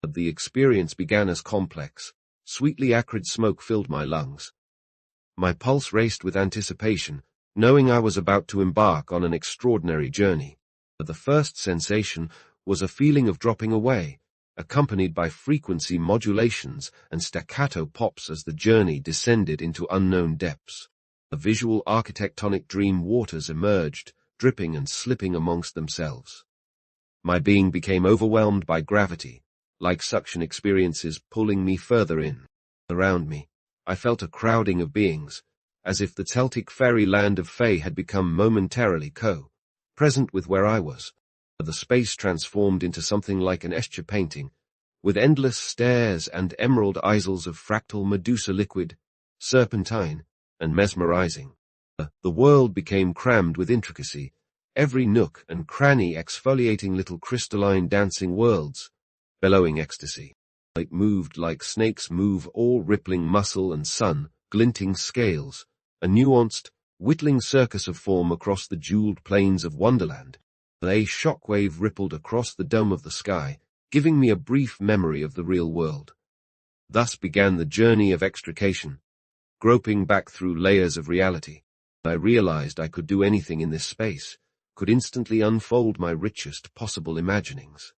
The experience began as complex. Sweetly acrid smoke filled my lungs. My pulse raced with anticipation, knowing I was about to embark on an extraordinary journey. But the first sensation was a feeling of dropping away, accompanied by frequency modulations and staccato pops as the journey descended into unknown depths. The visual architectonic dream waters emerged, dripping and slipping amongst themselves. My being became overwhelmed by gravity, like suction experiences pulling me further in. Around me, I felt a crowding of beings, as if the Celtic fairy land of Fae had become momentarily present with where I was. The space transformed into something like an Escher painting, with endless stairs and emerald isles of fractal Medusa liquid, serpentine, and mesmerizing. The world became crammed with intricacy, every nook and cranny exfoliating little crystalline dancing worlds, bellowing ecstasy. Light moved like snakes move, all rippling muscle and sun, glinting scales, a nuanced, whittling circus of form across the jeweled plains of Wonderland. A shockwave rippled across the dome of the sky, giving me a brief memory of the real world. Thus began the journey of extrication, groping back through layers of reality. I realized I could do anything in this space, could instantly unfold my richest possible imaginings.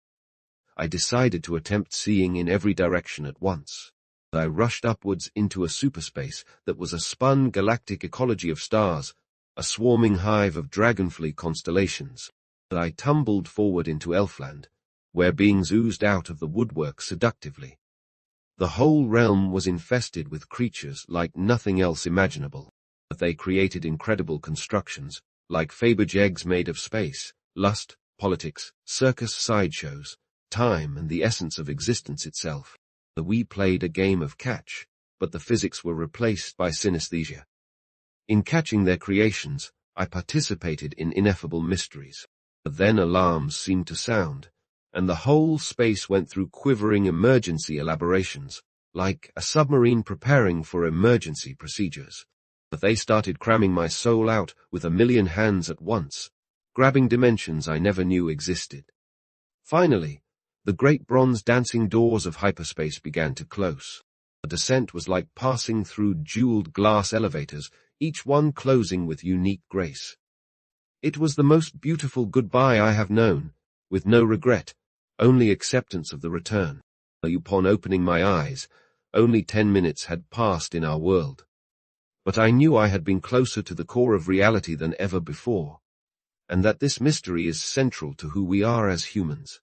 I decided to attempt seeing in every direction at once. I rushed upwards into a superspace that was a spun galactic ecology of stars, a swarming hive of dragonfly constellations. I tumbled forward into Elfland, where beings oozed out of the woodwork seductively. The whole realm was infested with creatures like nothing else imaginable. They created incredible constructions, like Fabergé eggs made of space, lust, politics, circus sideshows, time and the essence of existence itself. We played a game of catch, but the physics were replaced by synesthesia. In catching their creations, I participated in ineffable mysteries. But then alarms seemed to sound, and the whole space went through quivering emergency elaborations, like a submarine preparing for emergency procedures. But they started cramming my soul out with a million hands at once, grabbing dimensions I never knew existed. Finally, the great bronze dancing doors of hyperspace began to close. The descent was like passing through jeweled glass elevators, each one closing with unique grace. It was the most beautiful goodbye I have known, with no regret, only acceptance of the return. Upon opening my eyes, only 10 minutes had passed in our world. But I knew I had been closer to the core of reality than ever before, and that this mystery is central to who we are as humans.